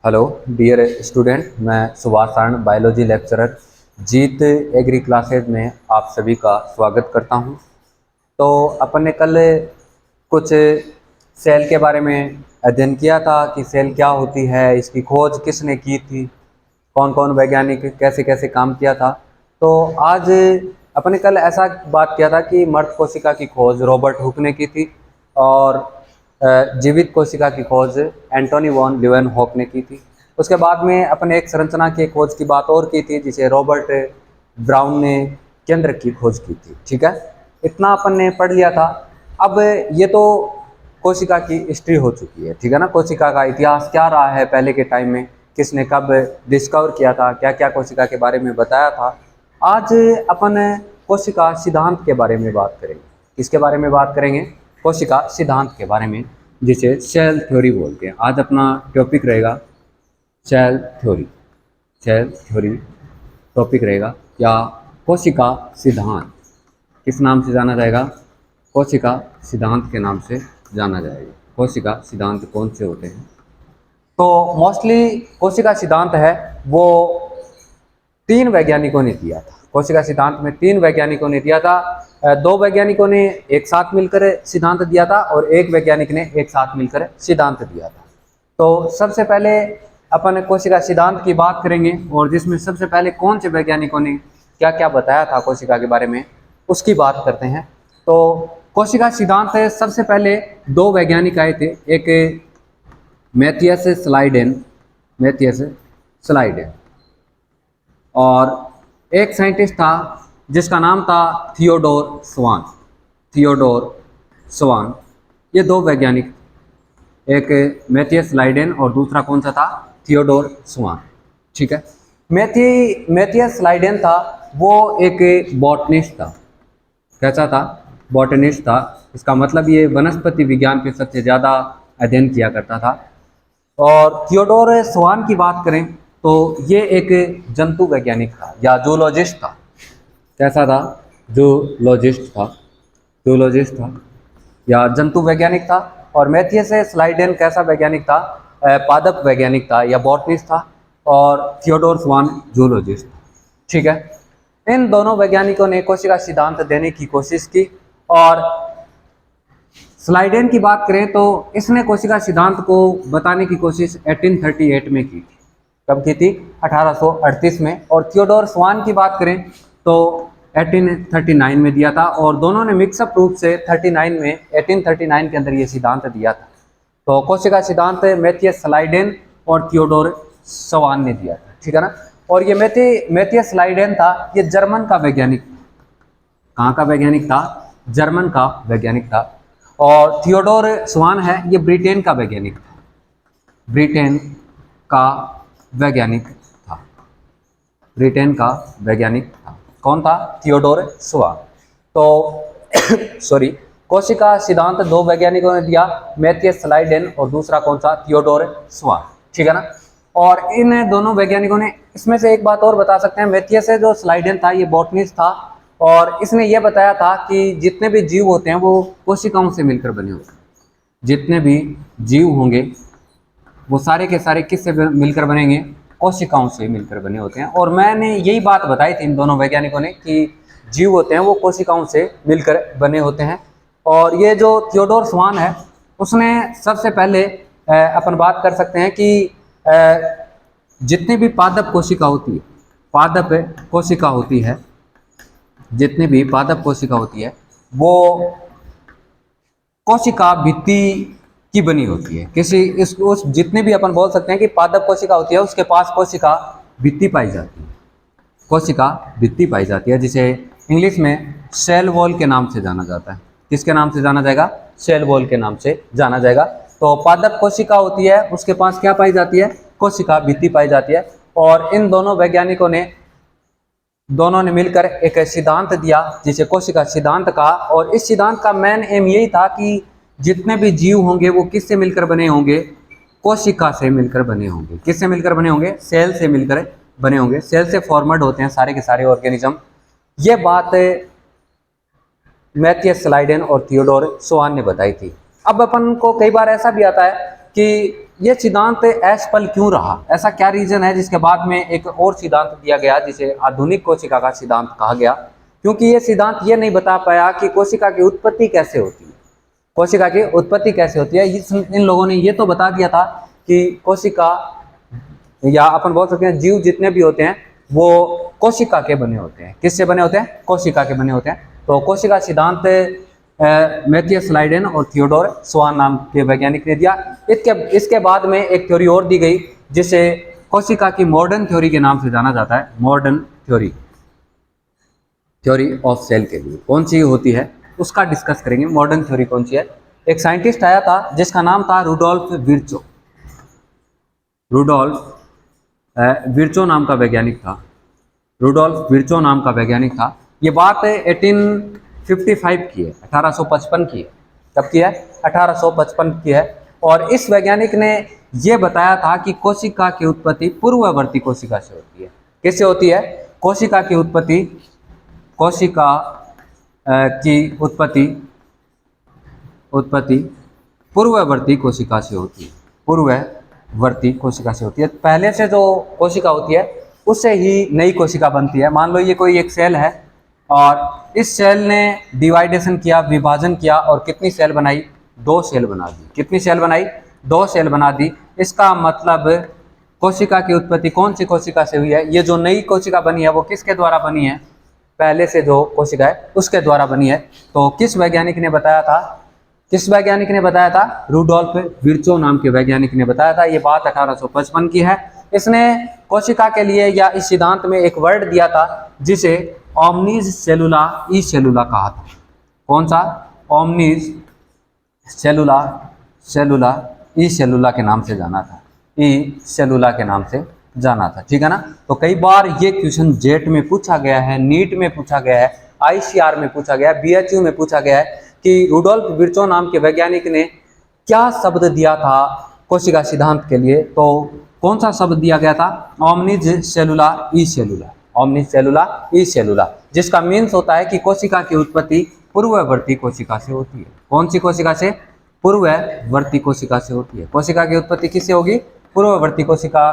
Hello dear student, मैं Subhash Saran biology lecturer जीत agree classes में आप सभी का स्वागत करता हूं। तो अपन ने कल कुछ सेल के बारे में अध्ययन किया था कि सेल क्या होती है, इसकी खोज किसने की थी, कौन कौन वैज्ञानिक कैसे कैसे काम किया था। तो आज अपन ने कल ऐसा बात किया था कि मर्द कोशिका की खोज रॉबर्ट हुक ने की थी और जीवित कोशिका की खोज एंटोनी वॉन लीeuwenhoek ने की थी। उसके बाद में अपन एक संरचना की खोज की बात और की थी जिसे रॉबर्ट ब्राउन ने केंद्र की खोज की थी। ठीक है, इतना अपन ने पढ़ लिया था। अब ये तो कोशिका की हिस्ट्री हो चुकी है, ठीक है ना। कोशिका का इतिहास क्या रहा है, पहले के टाइम में किसने कब डिस्कवर किया था, क्या क्या कोशिका के बारे में बताया था। आज अपन कोशिका सिद्धांत के बारे में बात करेंगे। किसके बारे में बात करेंगे? कोशिका सिद्धांत के बारे में, जिसे सेल थ्योरी बोलते हैं। आज अपना टॉपिक रहेगा cell theory. Cell theory topic रहेगा, या कोशिका सिद्धांत किस नाम से जाना जाएगा? कोशिका सिद्धांत के नाम से जाना जाएगा। कोशिका सिद्धांत कौन से होते हैं? तो मोस्टली कोशिका सिद्धांत है वो 3 वैज्ञानिकों ने दिया था। कोशिका सिद्धांत में 3 वैज्ञानिकों ने दिया था। 2 वैज्ञानिकों ने एक साथ मिलकर सिद्धांत दिया था और एक वैज्ञानिक ने एक साथ मिलकर सिद्धांत दिया था। तो सबसे पहले अपन कोशिका सिद्धांत की बात करेंगे, और जिसमें सबसे पहले कौन से वैज्ञानिकों ने क्या क्या बताया था कोशिका के बारे में, उसकी बात करते हैं। तो कोशिका सिद्धांत सबसे पहले 2 वैज्ञानिक आए थे, एक मैथियस स्लाइडेन और एक साइंटिस्ट था जिसका नाम था थियोडोर स्वान। ये 2 वैज्ञानिक, एक मैथियस स्लाइडेन और दूसरा कौन सा था? थियोडोर स्वान। ठीक है, मैथियस स्लाइडेन था वो एक बॉटनिस्ट था। कैसा था? बॉटनिस्ट था। इसका मतलब ये वनस्पति विज्ञान पे सबसे ज़्यादा अध्ययन किया करता था। और थियोडोर स्वान की बात करें तो ये एक जंतु वैज्ञानिक था या जूलॉजिस्ट था। कैसा था? जूलॉजिस्ट था या जंतु वैज्ञानिक था। और मैथियस स्लाइडेन कैसा वैज्ञानिक था? पादप वैज्ञानिक था या बॉटनिस्ट था। और थियोडोर स्वान जूलॉजिस्ट। ठीक है, इन दोनों वैज्ञानिकों ने कोशिका सिद्धांत देने की कोशिश की। और स्लाइडेन की बात करें तो इसने कोशिका सिद्धांत को बताने की कोशिश 1838 में की थी। कब की थी? 1838 में। और थियोडोर स्वान की बात करें तो 1839 में दिया था। और दोनों ने मिक्सअप रूप से 1839 के अंदर ये सिद्धांत दिया था। तो कोशिका सिद्धांत मैथियस स्लाइडेन और थियोडोर स्वान ने दिया था। ठीक है ना। और ये मैथियस स्लाइडेन था, ये जर्मन का वैज्ञानिक था। कहाँ का वैज्ञानिक था? जर्मन का वैज्ञानिक था। और थियोडोर स्वान है, ये ब्रिटेन का वैज्ञानिक था। ब्रिटेन का वैज्ञानिक था। ब्रिटेन का वैज्ञानिक था। कौन था? थियोडोर स्वान। तो सॉरी, कोशिका सिद्धांत 2 वैज्ञानिकों ने दिया, मैथियस स्लाइडेन और दूसरा कौन सा? थियोडोर स्वान। ठीक है ना। और इन दोनों वैज्ञानिकों ने, इसमें से एक बात और बता सकते हैं, मैथियस जो स्लाइडेन था ये बॉटनिस्ट था और इसने ये बताया था कि जितने भी जीव होते हैं वो कोशिकाओं से मिलकर बने होते हैं। जितने भी जीव होंगे वो सारे के सारे किससे मिलकर बनेंगे? कोशिकाओं से मिलकर बने होते हैं। और मैंने यही बात बताई थी इन दोनों वैज्ञानिकों ने कि जीव होते हैं वो कोशिकाओं से मिलकर बने होते हैं। और ये जो थियोडोर स्वान है उसने सबसे पहले अपन बात कर सकते हैं कि जितनी भी पादप कोशिका होती है, जितनी भी पादप कोशिका होती है वो कोशिका भित्ति की बनी होती है। किसी उस जितने भी अपन बोल सकते हैं कि पादप कोशिका होती है उसके पास कोशिका भित्ति पाई जाती है। कोशिका भित्ति पाई जाती है जिसे इंग्लिश में सेल वॉल के नाम से जाना जाता है। किसके नाम से जाना जाएगा? सेल वॉल के नाम से जाना जाएगा। तो पादप कोशिका होती है उसके पास क्या पाई जाती है? कोशिका भित्ति पाई जाती है। और इन दोनों वैज्ञानिकों ने मिलकर एक सिद्धांत दिया जिसे कोशिका सिद्धांत कहा। और इस सिद्धांत का मेन एम यही था कि जितने भी जीव होंगे वो किससे मिलकर बने होंगे? कोशिका से मिलकर बने होंगे। किससे मिलकर बने होंगे? सेल से मिलकर बने होंगे। सेल से फॉर्मड होते हैं सारे के सारे ऑर्गेनिज्म। ये बात मैथियस स्लाइडेन और थियोडोर स्वान ने बताई थी। अब अपन को कई बार ऐसा भी आता है कि ये सिद्धांत असफल क्यों रहा, ऐसा क्या रीजन है जिसके बाद में एक और सिद्धांत दिया गया जिसे आधुनिक कोशिका का सिद्धांत कहा गया। क्योंकि ये सिद्धांत ये नहीं बता पाया कि कोशिका की उत्पत्ति कैसे होती है, कोशिका की उत्पत्ति कैसे होती है। इन लोगों ने ये तो बता दिया था कि कोशिका, या अपन बोल सकते हैं जीव जितने भी होते हैं वो कोशिका के बने होते हैं। किससे बने होते हैं? कोशिका के बने होते हैं। तो कोशिका सिद्धांत मैथियस लाइडेन और थियोडोर स्वान नाम के वैज्ञानिक ने दिया। इसके बाद में एक थ्योरी और दी गई जिसे कोशिका की मॉडर्न थ्योरी के नाम से जाना जाता है। Modern theory, theory of cell के लिए कौन सी होती है उसका डिस्कस करेंगे। मॉडर्न थ्योरी कौन सी है? एक साइंटिस्ट आया था जिसका नाम था रुडोल्फ विर्चो। रुडोल्फ विर्चो नाम का वैज्ञानिक था। रुडोल्फ विर्चो नाम का वैज्ञानिक था। ये बात 1855 की है, 1855 की है। कब की है? 1855 की है। और इस वैज्ञानिक ने यह बताया था कि कोशिका की उत्पत्ति पूर्ववर्ती कोशिका से होती है। किससे होती है? कोशिका की उत्पत्ति, कोशिका की उत्पत्ति पूर्ववर्ती कोशिका से होती है। पूर्ववर्ती कोशिका से होती है। पहले से जो कोशिका होती है उससे ही नई कोशिका बनती है। मान लो ये कोई एक सेल है और इस सेल ने डिवाइडेशन किया, विभाजन किया और कितनी सेल बनाई? 2 सेल बना दी। कितनी सेल बनाई? 2 सेल बना दी। इसका मतलब कोशिका की उत्पत्ति कौन सी कोशिका से हुई है? ये जो नई कोशिका बनी है वो किसके द्वारा बनी है? पहले से जो कोशिका है उसके द्वारा बनी है। तो किस वैज्ञानिक ने बताया था? किस वैज्ञानिक ने बताया था? रुडोल्फ विर्चो नाम के वैज्ञानिक ने बताया था। ये बात 1855 की है। इसने कोशिका के लिए या इस सिद्धांत में एक वर्ड दिया था जिसे ओमनिस सेलुला ई सेलुला कहा था। कौन सा? ओमनिस सेलुला ई सेलुला के नाम से जाना था। ई सेलुला के नाम से जाना था। ठीक है ना। तो कई बार ये क्वेश्चन जेट में पूछा गया है, नीट में पूछा गया है, आईसीआर में पूछा गया है, बीएचयू में पूछा गया है कि रुडोल्फ विर्चो नाम के वैज्ञानिक ने क्या शब्द दिया था कोशिका सिद्धांत के लिए। तो कौन सा शब्द दिया गया था? ओमनिस सेलुला ई सेलुला। ओमनिस सेलुला ई सेलुला, जिसका मीन्स होता है कि कोशिका की उत्पत्ति पूर्ववर्ती कोशिका से होती है। कौन सी कोशिका से? पूर्ववर्ती कोशिका से होती है। कोशिका की उत्पत्ति किससे होगी? पूर्ववर्ती कोशिका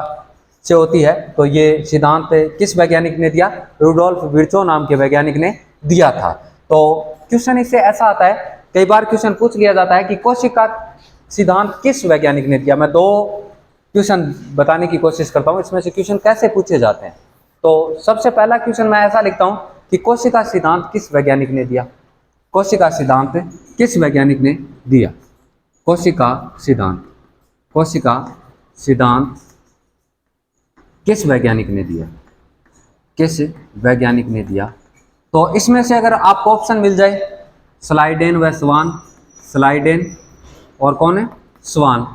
से होती है। तो ये सिद्धांत किस वैज्ञानिक ने दिया? रुडोल्फ विर्चो नाम के वैज्ञानिक ने दिया था। तो क्वेश्चन इससे ऐसा आता है, कई बार क्वेश्चन पूछ लिया जाता है कि कोशिका सिद्धांत किस वैज्ञानिक ने दिया। मैं 2 क्वेश्चन बताने की कोशिश करता हूँ, इसमें से क्वेश्चन कैसे पूछे जाते हैं। तो सबसे पहला क्वेश्चन मैं ऐसा लिखता हूँ कि कोशिका सिद्धांत किस वैज्ञानिक ने दिया? कोशिका सिद्धांत किस वैज्ञानिक ने दिया? कोशिका सिद्धांत किस वैज्ञानिक ने दिया? किस वैज्ञानिक ने दिया? तो इसमें से अगर आपको ऑप्शन मिल जाए स्लाइडेन व स्वान, स्लाइडेन और कौन है? स्वान।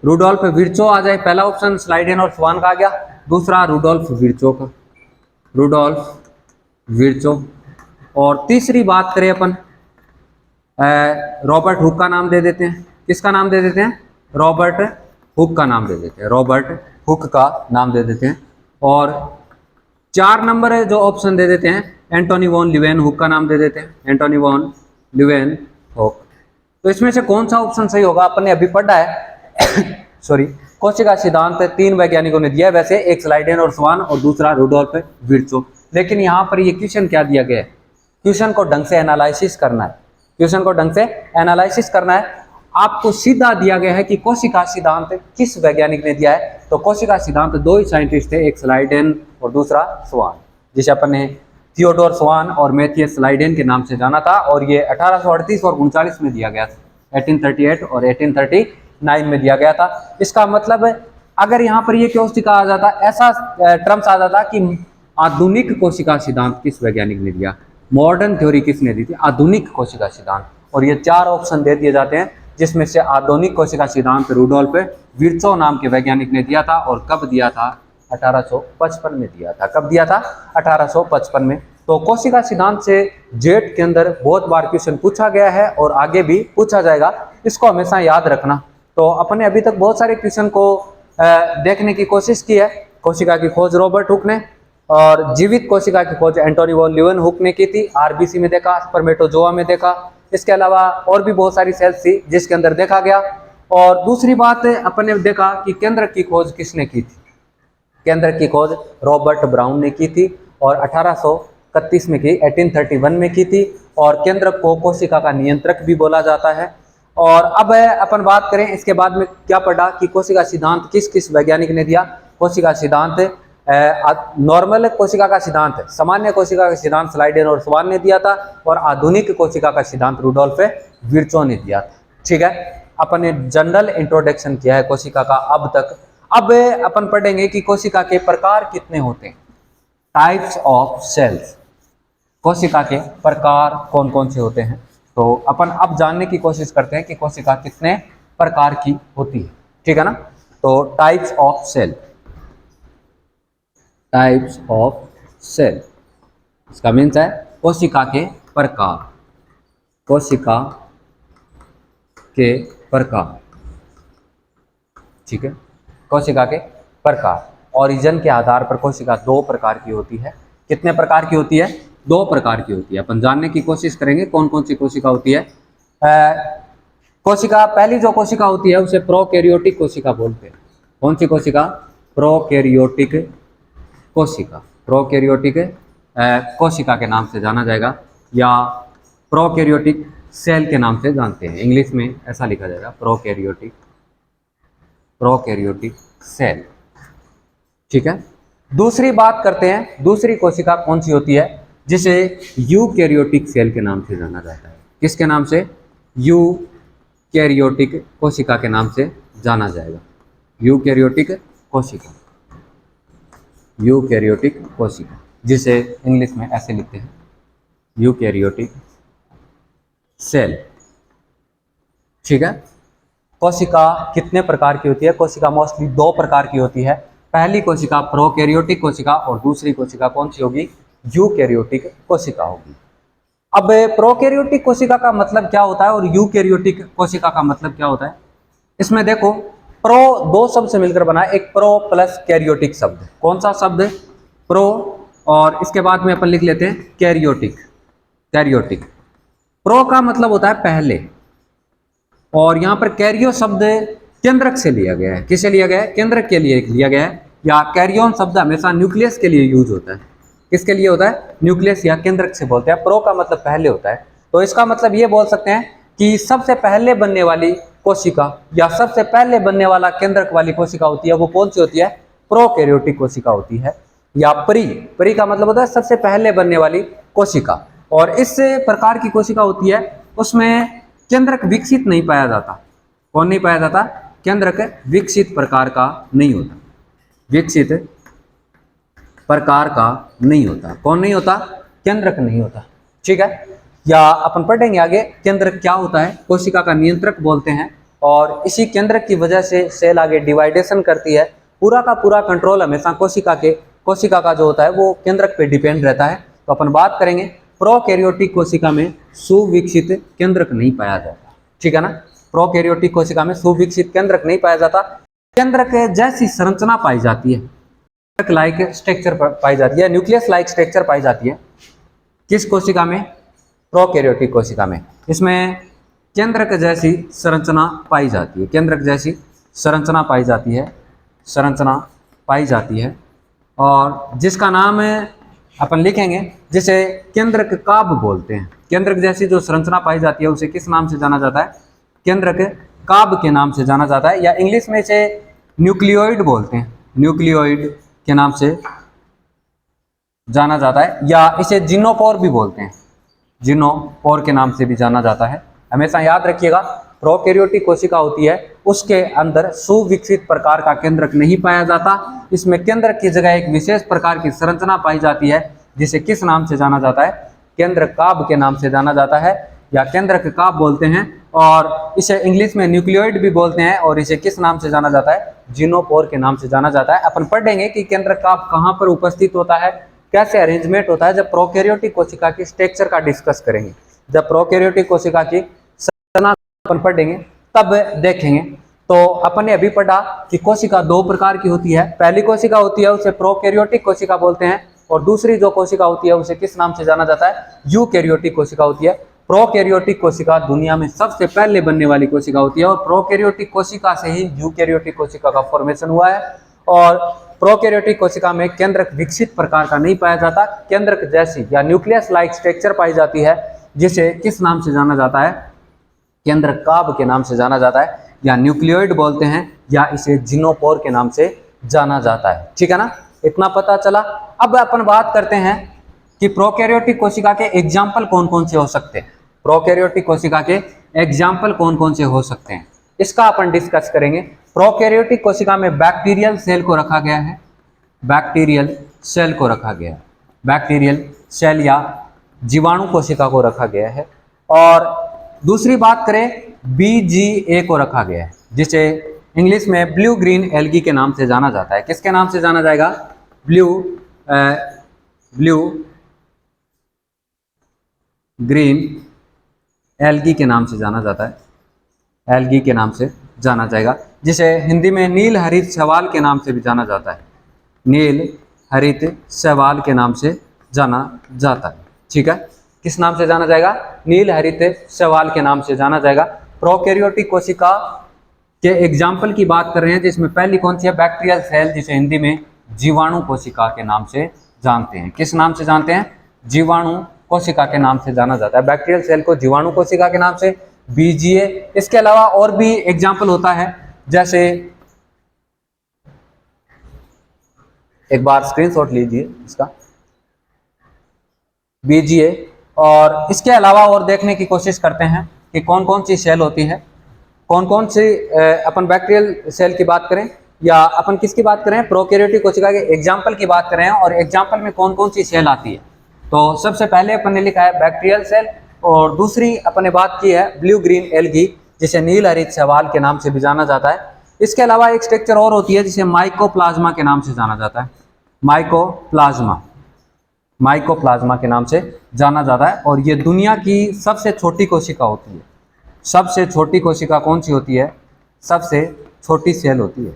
रुडोल्फ विर्चो आ जाए, पहला ऑप्शन स्लाइडेन और स्वान का आ गया। दूसरा रुडोल्फ विर्चो का, रुडोल्फ विर्चो। और तीसरी बात करें अपन, रॉबर्ट हुक का नाम दे देते हैं। किसका नाम दे देते हैं? रॉबर्ट हुक का नाम दे देते हैं। रॉबर्ट हुक का नाम दे देते हैं। और 4 नंबर है जो ऑप्शन दे देते हैं, एंटोनी वॉन लीवेन हुक का नाम दे देते हैं। Antonie van Leeuwenhoek. तो इसमें से कौन सा ऑप्शन सही होगा? अपन ने अभी पढ़ा है सॉरी, कोशिका सिद्धांत 3 वैज्ञानिकों ने दिया है वैसे, एक स्लाइडेन और स्वान और दूसरा रुडोल्फ विर्चो। लेकिन यहाँ पर ये क्वेश्चन क्या दिया गया है? क्वेश्चन को ढंग से एनालिसिस करना है। क्वेश्चन को ढंग से एनालिसिस करना है। आपको सीधा दिया गया है कि कोशिका सिद्धांत किस वैज्ञानिक ने दिया है। तो कोशिका सिद्धांत 2 ही साइंटिस्ट थे, एक स्लाइडेन और दूसरा स्वान, जिसे अपन ने थियोडोर स्वान और मैथियस स्लाइडेन के नाम से जाना था। और ये 1838 और 39 में दिया गया था, 1838 और 1839 में दिया गया था। इसका मतलब अगर यहाँ पर ये कोशिका आ जाता, ऐसा टर्म्स आ जाता कि आधुनिक कोशिका सिद्धांत किस वैज्ञानिक ने दिया, मॉडर्न थ्योरी किसने दी थी? आधुनिक कोशिका सिद्धांत। और ये 4 ऑप्शन दे दिए जाते हैं जिसमें से आधुनिक कोशिका सिद्धांत रुडोल्फ विर्चो नाम के वैज्ञानिक ने दिया था। और कब दिया था? 1855 में दिया था। कब दिया था? 1855 में। तो कोशिका सिद्धांत से जेट के अंदर बहुत बार क्वेश्चन पूछा गया है और आगे भी पूछा जाएगा, इसको हमेशा याद रखना। तो अपने अभी तक बहुत सारे क्वेश्चन को देखने की कोशिश की है। कोशिका की खोज रॉबर्ट हुक ने और जीवित कोशिका की खोज एंटोनी वॉन लीवेन हुक ने की थी। आरबीसी में देखा, स्पर्मेटोजोआ में देखा। इसके अलावा और भी बहुत सारी सेल्स थी जिसके अंदर देखा गया। और दूसरी बात अपन ने देखा कि केंद्रक की खोज किसने की थी। केंद्रक की खोज रॉबर्ट ब्राउन ने की थी और 1831 में की, 1831 में की थी। और केंद्रक को कोशिका का नियंत्रक भी बोला जाता है। और अब अपन बात करें इसके बाद में क्या पढ़ा कि कोशिका सिद्धांत किस किस वैज्ञानिक ने दिया। कोशिका सिद्धांत नॉर्मल कोशिका का सिद्धांत, सामान्य कोशिका का सिद्धांत स्लाइडेन और स्वान ने दिया था, और आधुनिक कोशिका का सिद्धांत रुडोल्फ विर्चो ने दिया था। ठीक है, अपन ने जनरल इंट्रोडक्शन किया है कोशिका का अब तक। अब अपन पढ़ेंगे कि कोशिका के प्रकार कितने होते हैं, टाइप्स ऑफ सेल्स। कोशिका के प्रकार कौन कौन से होते हैं, तो अपन अब जानने की कोशिश करते हैं कि कोशिका कितने प्रकार की होती है। ठीक है ना, तो types of cell, types of cell, इसका मीन्स है कोशिका के प्रकार, कोशिका के प्रकार। ठीक है, कोशिका के प्रकार। ओरिजिन के आधार पर कोशिका दो प्रकार की होती है। कितने प्रकार की होती है, दो प्रकार की होती है। अपन जानने की कोशिश करेंगे कौन कौन सी कोशिका होती है। कोशिका, पहली जो कोशिका होती है उसे प्रोकैरियोटिक कोशिका बोलते हैं। कौन सी कोशिका, प्रोकैरियोटिक कोशिका, प्रोकैरियोटिक कोशिका के नाम से जाना जाएगा, या प्रोकैरियोटिक सेल के नाम से जानते हैं। इंग्लिश में ऐसा लिखा जाएगा प्रोकैरियोटिक, प्रोकैरियोटिक सेल। ठीक है, दूसरी बात करते हैं, दूसरी कोशिका कौन सी होती है जिसे यूकैरियोटिक सेल के नाम से जाना जाता है। किसके नाम से, यूकैरियोटिक कोशिका के नाम से जाना जाएगा। यूकैरियोटिक कोशिका, यूकैरियोटिक कोशिका, जिसे इंग्लिश में ऐसे लिखते हैं यूकैरियोटिक सेल। ठीक है, कोशिका कितने प्रकार की होती है, कोशिका मोस्टली दो प्रकार की होती है। पहली कोशिका प्रोकैरियोटिक कोशिका और दूसरी कोशिका कौन सी होगी, यूकैरियोटिक कोशिका होगी। अब प्रोकैरियोटिक कोशिका का मतलब क्या होता है और यूकैरियोटिक कोशिका का मतलब क्या होता है, इसमें देखो प्रो दो शब्द से मिलकर बना है, एक प्रो प्लस कैरियोटिक शब्द। कौन सा शब्द, प्रो, और इसके बाद में अपन लिख लेते हैं कैरियोटिक, कैरियोटिक। प्रो का मतलब होता है पहले, और यहाँ पर कैरियो शब्द केंद्रक से लिया गया है। किसे लिया गया है, केंद्रक के लिए लिया गया है। या कैरियोन शब्द हमेशा न्यूक्लियस के लिए यूज होता है। किसके लिए होता है, न्यूक्लियस या केंद्रक से बोलते हैं। प्रो का मतलब पहले होता है, तो इसका मतलब ये बोल सकते हैं कि सबसे पहले बनने वाली कोशिका या सबसे पहले बनने वाला केंद्रक वाली कोशिका होती है, वो कौन सी होती है, प्रोकैरियोटिक कोशिका होती है। या प्री का मतलब होता है सबसे पहले बनने वाली कोशिका। और इस प्रकार की कोशिका होती है उसमें केंद्रक विकसित नहीं पाया जाता। कौन नहीं पाया जाता, केंद्रक विकसित प्रकार का नहीं होता, विकसित प्रकार का नहीं होता। कौन नहीं होता, केंद्रक नहीं होता। ठीक है, या अपन पढ़ेंगे आगे केंद्रक क्या होता है। कोशिका का नियंत्रक बोलते हैं, और इसी केंद्रक की वजह से सेल आगे डिवाइडेशन करती है। पूरा का पूरा कंट्रोल हमेशा कोशिका का जो होता है वो केंद्रक पे डिपेंड रहता है। तो अपन बात करेंगे प्रोकैरियोटिक कोशिका में सुविकसित केंद्रक नहीं पाया जाता। ठीक है ना, प्रोकैरियोटिक कोशिका में सुविकसित केंद्रक नहीं पाया जाता। केंद्रक जैसी संरचना पाई जाती है, लाइक स्ट्रक्चर पाई जाती है, न्यूक्लियस लाइक स्ट्रक्चर पाई जाती है। किस कोशिका में, प्रोकैरियोटिक कोशिका में। इसमें केंद्रक जैसी संरचना पाई जाती है, केंद्रक जैसी संरचना पाई जाती है, संरचना पाई जाती है। और जिसका नाम अपन लिखेंगे जिसे केंद्रक काब बोलते हैं। केंद्रक जैसी जो संरचना पाई जाती है उसे किस नाम से जाना जाता है, केंद्रक काब के नाम से जाना जाता है। या इंग्लिश में इसे न्यूक्लियोइड बोलते हैं, न्यूक्लियोइड के नाम से जाना जाता है। या इसे जिनोपोर भी बोलते हैं, जिनोपोर के नाम से भी जाना जाता है। हमेशा याद रखिएगा, प्रोकैरियोटिक कोशिका होती है उसके अंदर सुविकसित प्रकार का केंद्रक नहीं पाया जाता। इसमें केंद्रक की जगह एक विशेष प्रकार की संरचना पाई जाती है जिसे किस नाम से जाना जाता है, केंद्रक काब के नाम से जाना जाता है, या केंद्रक काब बोलते हैं। और इसे इंग्लिश में न्यूक्लियोइड भी बोलते हैं, और इसे किस नाम से जाना जाता है, जिनोपोर के नाम से जाना जाता है। अपन पढ़ेंगे कि केंद्रक काब कहाँ पर उपस्थित होता है, कैसे अरेंजमेंट होता है, जब प्रोकैरियोटिक कोशिका की स्ट्रक्चर का डिस्कस करेंगे। जब प्रोकैरियोटिक कोशिका की संरचना अपन पढ़ेंगे तब देखेंगे। तो अपन ने अभी पढ़ा कि कोशिका दो प्रकार की होती है। पहली कोशिका होती है उसे प्रोकैरियोटिक कोशिका बोलते हैं, और दूसरी जो कोशिका होती है उसे किस नाम से जाना जाता है, यूकैरियोटिक कोशिका होती है। प्रोकैरियोटिक कोशिका दुनिया में सबसे पहले बनने वाली कोशिका होती है और प्रोकैरियोटिक कोशिका से ही यूकैरियोटिक कोशिका का फॉर्मेशन हुआ है। और प्रोकैरियोटिक कोशिका में केंद्रक विकसित प्रकार का नहीं पाया जाता, केंद्रक जैसी या न्यूक्लियस लाइक स्ट्रक्चर पाई जाती है, जिसे किस नाम से जाना जाता है, केंद्रकाभ के नाम से जाना जाता है, या न्यूक्लियोइड बोलते हैं, या इसे जिनोपोर के नाम से जाना जाता है। ठीक है ना, इतना पता चला। अब अपन बात करते हैं कि प्रोकैरियोटिक कोशिका के एग्जाम्पल कौन कौन से हो सकते हैं। प्रोकैरियोटिक कोशिका के एग्जाम्पल कौन कौन से हो सकते हैं, इसका अपन डिस्कस करेंगे। प्रोकैरियोटिक कोशिका में बैक्टीरियल सेल को रखा गया है, बैक्टीरियल सेल को रखा गया है, बैक्टीरियल सेल या जीवाणु कोशिका को रखा गया है। और दूसरी बात करें, BGA को रखा गया है, जिसे इंग्लिश में ब्लू ग्रीन एल्गी के नाम से जाना जाता है। किसके नाम से जाना जाएगा? ब्लू ग्रीन एल्गी के नाम से जाना जाता है, एल्गी के नाम से जाना जाएगा, जिसे हिंदी में नील हरित शैवाल के नाम से भी जाना जाता है, नील हरित शैवाल के नाम से जाना जाता है। ठीक है, किस नाम से जाना जाएगा? नील हरित शैवाल के नाम से जाना जाएगा। प्रोकैरियोटिक कोशिका के एग्जाम्पल की बात कर रहे हैं, जिसमें पहली कौन सी है? बैक्टीरियल सेल, जिसे हिंदी में जीवाणु कोशिका के नाम से जानते हैं। किस नाम से जानते हैं? जीवाणु कोशिका के नाम से जाना जाता है। बैक्टीरियल सेल को जीवाणु कोशिका के नाम से, BGA। इसके अलावा और भी एग्जाम्पल होता है, जैसे एक बार स्क्रीनशॉट लीजिए इसका, BGA। और इसके अलावा और देखने की कोशिश करते हैं कि कौन कौन सी सेल होती है, कौन कौन सी अपन बैक्टीरियल सेल की बात करें या अपन किसकी बात करें, प्रोकैरियोटिक कोशिका के एग्जाम्पल की बात करें और एग्जाम्पल में कौन कौन सी सेल आती है। तो सबसे पहले अपन ने लिखा है बैक्टीरियल सेल, और दूसरी अपन ने बात की है ब्लू ग्रीन एल्गी, जिसे नील हरित शैवाल के नाम से भी जाना जाता है। इसके अलावा एक स्ट्रक्चर और होती है जिसे माइकोप्लाज्मा के नाम से जाना जाता है, माइकोप्लाज्मा, माइकोप्लाज्मा के नाम से जाना जाता है। और ये दुनिया की सबसे छोटी कोशिका होती है। सबसे छोटी कोशिका कौन सी होती है? सबसे छोटी सेल होती है।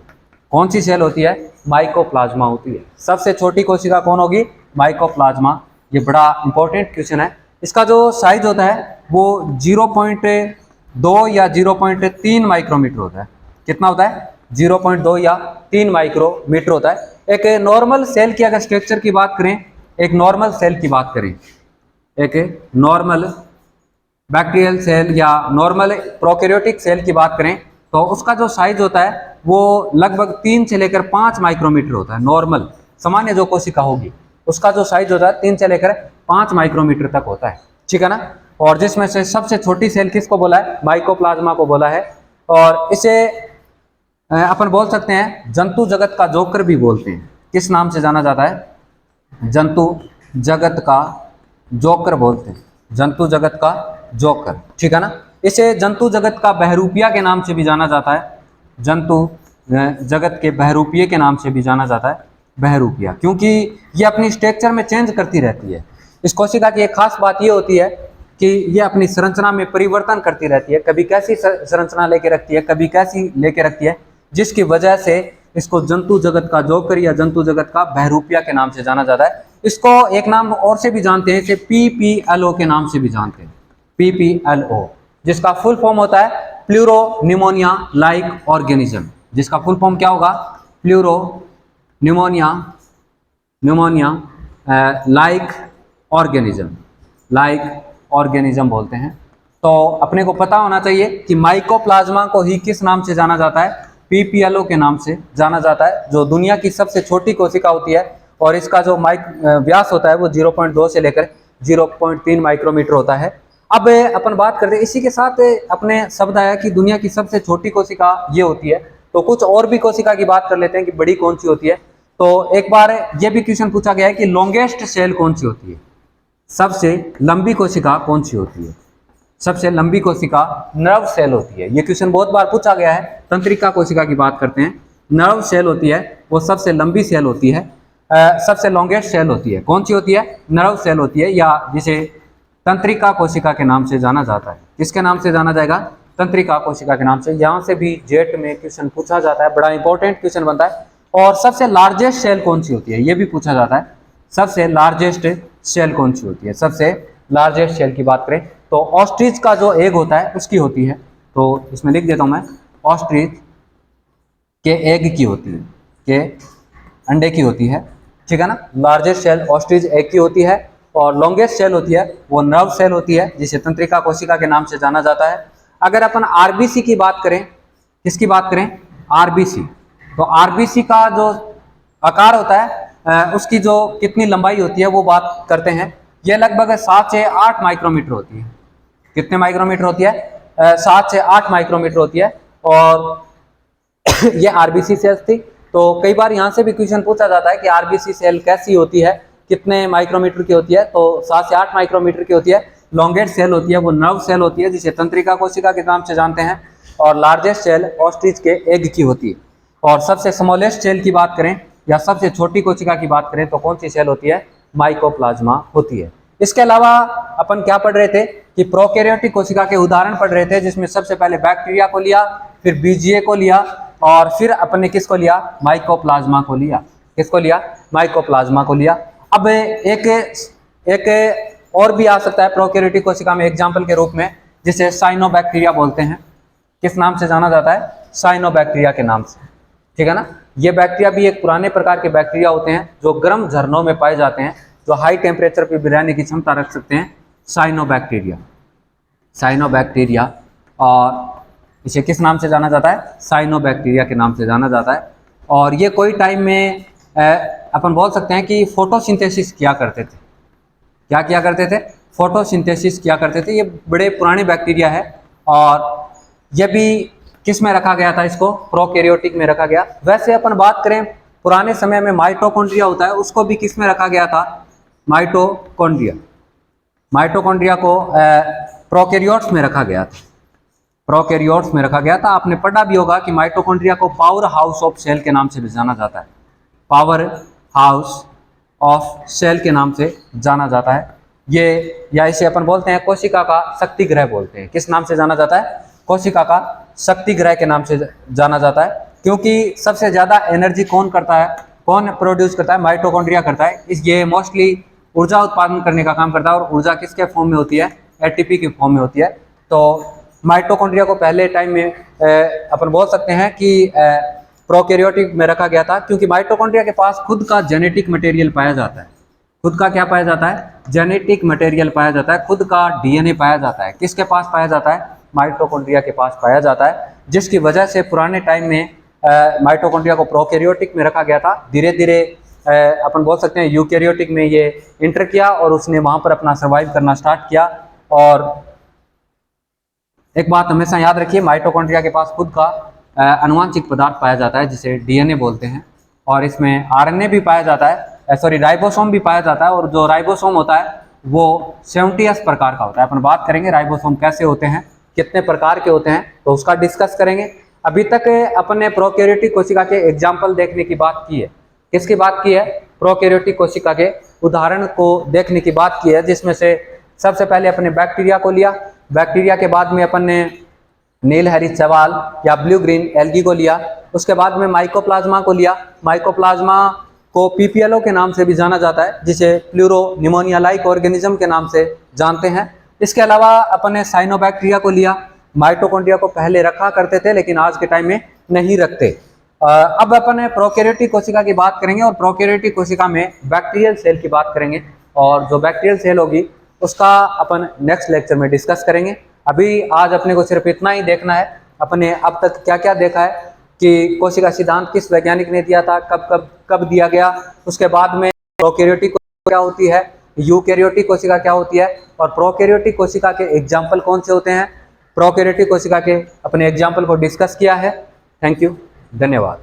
कौन सी सेल होती है? माइकोप्लाज्मा होती है। सबसे छोटी कोशिका कौन होगी? माइकोप्लाज्मा। ये बड़ा इंपॉर्टेंट क्वेश्चन है। इसका जो साइज होता है वो 0.2 या 0.3 माइक्रोमीटर होता है। कितना होता है? 0.2 या 3 माइक्रोमीटर होता है। एक नॉर्मल सेल की अगर स्ट्रक्चर की बात करें, एक नॉर्मल सेल की बात करें, एक नॉर्मल बैक्टीरियल सेल या नॉर्मल प्रोकैरियोटिक सेल की बात करें, तो उसका जो साइज होता है वो लगभग 3 से लेकर 5 माइक्रोमीटर होता है। नॉर्मल सामान्य जो कोशिका होगी उसका जो साइज होता है 3 से लेकर 5 माइक्रोमीटर तक होता है। ठीक है ना। और जिसमें से सबसे छोटी सेल किसको बोला है? माइकोप्लाज्मा को बोला है। और इसे अपन बोल सकते हैं जंतु जगत का जोकर भी बोलते हैं। किस नाम से जाना जाता है? जंतु जगत का जोकर बोलते हैं, जंतु जगत का जोकर। ठीक है ना। इसे जंतु जगत का बहरूपिया के नाम से भी जाना जाता है, जंतु जगत के बहरूपिये के नाम से भी जाना जाता है, बहरूपिया, क्योंकि ये अपनी स्ट्रक्चर में चेंज करती रहती है। इस कोशिका की एक खास बात ये होती है कि ये अपनी संरचना में परिवर्तन करती रहती है, कभी कैसी संरचना लेके रखती है, कभी कैसी लेके रखती है, जिसकी वजह से इसको जंतु जगत का जोकर या जंतु जगत का बहरूपिया के नाम से जाना जाता है। इसको एक नाम और से भी जानते हैं, इसे PPLO के नाम से भी जानते हैं, PPLO, जिसका फुल फॉर्म होता है प्लूरो निमोनिया लाइक ऑर्गेनिज्म। जिसका फुल फॉर्म क्या होगा? Pleuro pneumonia like organism, like organism बोलते हैं। तो अपने को पता होना चाहिए कि माइकोप्लाज्मा को ही किस नाम से जाना जाता है? PPLO के नाम से जाना जाता है, जो दुनिया की सबसे छोटी कोशिका होती है। और इसका जो व्यास होता है वो 0.2 से लेकर 0.3 माइक्रोमीटर होता है। अब अपन बात करते हैं, इसी के साथ अपने शब्द आया कि दुनिया की सबसे छोटी कोशिका ये होती है, तो कुछ और भी कोशिका की बात कर लेते हैं कि बड़ी कौन सी होती है। तो एक बार ये भी क्वेश्चन पूछा गया है कि लॉन्गेस्ट सेल कौन सी होती है? सबसे लंबी कोशिका कौन सी होती है? सबसे लंबी कोशिका नर्व सेल होती है। ये क्वेश्चन बहुत बार पूछा गया है। तंत्रिका कोशिका की बात करते हैं, नर्व सेल होती है, वो सबसे लंबी सेल होती है, सबसे लॉन्गेस्ट सेल होती है। कौन सी होती है? नर्व सेल होती है, या जिसे तंत्रिका कोशिका के नाम से जाना जाता है। किसके नाम से जाना जाएगा? तंत्रिका कोशिका के नाम से। यहाँ से भी जेट में क्वेश्चन पूछा जाता है, बड़ा इंपॉर्टेंट क्वेश्चन बनता है। और सबसे लार्जेस्ट सेल कौन सी होती है? ये भी पूछा जाता है, सबसे लार्जेस्ट सेल कौन सी होती है? सबसे लार्जेस्ट सेल की बात करें तो ऑस्ट्रिच का जो एग होता है उसकी होती है, तो इसमें लिख देता हूँ मैं, ऑस्ट्रिच के एग की होती है, के अंडे की होती है, ठीक है ना। लार्जेस्ट सेल ऑस्ट्रिच एग की होती है, और लॉन्गेस्ट सेल होती है वो नर्व सेल होती है, जिसे तंत्रिका कोशिका के नाम से जाना जाता है। अगर अपन आरबीसी की बात करें, किसकी बात करें, आरबीसी, तो आरबीसी का जो आकार होता है उसकी जो कितनी लंबाई होती है वो बात करते हैं। यह लगभग 7 से 8 माइक्रोमीटर होती है। कितने माइक्रोमीटर होती है, 7 से 8 माइक्रोमीटर होती है। और ये आरबीसी सेल्स थी। तो कई बार यहाँ से भी क्वेश्चन पूछा जाता है कि आरबीसी सेल कैसी होती है, कितने माइक्रोमीटर की होती है, तो 7 से 8 माइक्रोमीटर की होती है। लॉन्गेस्ट सेल होती है वो नर्व सेल होती है, जिसे तंत्रिका कोशिका के नाम से जानते हैं। और लार्जेस्ट सेल ऑस्ट्रिच के एग की होती है। और सबसे स्मॉलेस्ट सेल की बात करें या सबसे छोटी कोशिका की बात करें तो कौन सी सेल होती है, माइकोप्लाज्मा होती है। इसके अलावा अपन क्या पढ़ रहे थे कि प्रोकैरियोटिक कोशिका के उदाहरण पढ़ रहे थे, जिसमें सबसे पहले बैक्टीरिया को लिया, फिर बीजीए को लिया, और फिर अपन ने किसको लिया, माइकोप्लाज्मा को लिया। किसको लिया, माइकोप्लाज्मा को लिया। अब एक और भी आ सकता है प्रोकैरियोटिक कोशिका में एग्जाम्पल के रूप में, जिसे साइनोबैक्टीरिया बोलते हैं। किस नाम से जाना जाता है, साइनोबैक्टीरिया के नाम से, ठीक है ना। ये बैक्टीरिया भी एक पुराने प्रकार के बैक्टीरिया होते हैं जो गर्म झरनों में पाए जाते हैं, जो हाई टेम्परेचर पर भी रहने की क्षमता रख सकते हैं, साइनोबैक्टीरिया। साइनोबैक्टीरिया, और इसे किस नाम से जाना जाता है, साइनोबैक्टीरिया के नाम से जाना जाता है। और ये कोई टाइम में अपन बोल सकते हैं कि फोटोसिंथेसिस किया करते थे। क्या किया करते थे, फोटोसिंथेसिस किया करते थे। ये बड़े पुराने बैक्टीरिया है, और ये भी किस में रखा गया था, इसको प्रोकैरियोटिक में रखा गया। वैसे अपन बात करें पुराने समय में माइटोकॉन्ड्रिया होता है, उसको भी किस में रखा गया था, माइटोकॉन्ड्रिया। माइटोकॉन्ड्रिया को प्रोकैरियोट्स में रखा गया था, प्रोकैरियोट्स में रखा गया था। आपने पढ़ा भी होगा कि माइटोकॉन्ड्रिया को पावर हाउस ऑफ सेल के नाम से भी जाना जाता है, पावर हाउस ऑफ सेल के नाम से जाना जाता है। ये, या इसे अपन बोलते हैं कोशिका का शक्ति गृह बोलते हैं। किस नाम से जाना जाता है, कोशिका का शक्ति गृह के नाम से जाना जाता है, क्योंकि सबसे ज़्यादा एनर्जी कौन करता है, कौन प्रोड्यूस करता है, माइटोकॉन्ड्रिया करता है। ये मोस्टली ऊर्जा उत्पादन करने का काम करता है, और ऊर्जा किसके फॉर्म में होती है, एटीपी के फॉर्म में होती है। तो माइटोकॉन्ड्रिया को पहले टाइम में अपन बोल सकते हैं कि प्रोकैरियोटिक में रखा गया था, क्योंकि माइटोकॉन्ड्रिया के पास खुद का जेनेटिक मटेरियल पाया जाता है। खुद का क्या पाया जाता है, जेनेटिक मटेरियल पाया जाता है, खुद का डीएनए पाया जाता है। किसके पास पाया जाता है, माइटोकॉन्ड्रिया के पास पाया जाता है, जिसकी वजह से पुराने टाइम में माइटोकॉन्ड्रिया को प्रोकैरियोटिक में रखा गया था। धीरे धीरे अपन बोल सकते हैं यूकैरियोटिक में ये इंटर किया, और उसने वहाँ पर अपना सर्वाइव करना स्टार्ट किया। और एक बात हमेशा याद रखिए, माइटोकॉन्ड्रिया के पास खुद का अनुवांशिक पदार्थ पाया जाता है, जिसे डीएनए बोलते हैं, और इसमें आरएनए भी पाया जाता है, राइबोसोम भी पाया जाता है। और जो राइबोसोम होता है वो 70s प्रकार का होता है। अपन बात करेंगे राइबोसोम कैसे होते हैं, कितने प्रकार के होते हैं, तो उसका डिस्कस करेंगे। अभी तक अपन ने प्रोकैरियोटिक कोशिका के एग्जाम्पल देखने की बात की है। किसकी बात की है, प्रोकैरियोटिक कोशिका के उदाहरण को देखने की बात की है, जिसमें से सबसे पहले अपने बैक्टीरिया को लिया। बैक्टीरिया के बाद में अपन ने नील हरित शैवाल या ब्लू ग्रीन एल्गी को लिया। उसके बाद में माइकोप्लाज्मा को लिया। माइकोप्लाज्मा को पीपीएलओ के नाम से भी जाना जाता है, जिसे प्लूरो निमोनिया लाइक ऑर्गेनिज्म के नाम से जानते हैं। इसके अलावा अपन ने साइनोबैक्टीरिया को लिया। माइटोकॉन्ड्रिया को पहले रखा करते थे, लेकिन आज के टाइम में नहीं रखते। अब अपन प्रोकैरियोटिक कोशिका की बात करेंगे, और प्रोकैरियोटिक कोशिका में बैक्टीरियल सेल की बात करेंगे, और जो बैक्टीरियल सेल होगी उसका अपन नेक्स्ट लेक्चर में डिस्कस करेंगे। अभी आज अपने को सिर्फ इतना ही देखना है, अपने अब तक क्या क्या देखा है, कि कोशिका सिद्धांत किस वैज्ञानिक ने दिया था, कब दिया गया, उसके बाद में प्रोकैरियोटिक कोशिका क्या होती है, यूकैरियोटिक कोशिका क्या होती है, और प्रोकैरियोटिक कोशिका के एग्जाम्पल कौन से होते हैं। प्रोकैरियोटिक कोशिका के अपने एग्जाम्पल को डिस्कस किया है। थैंक यू, धन्यवाद।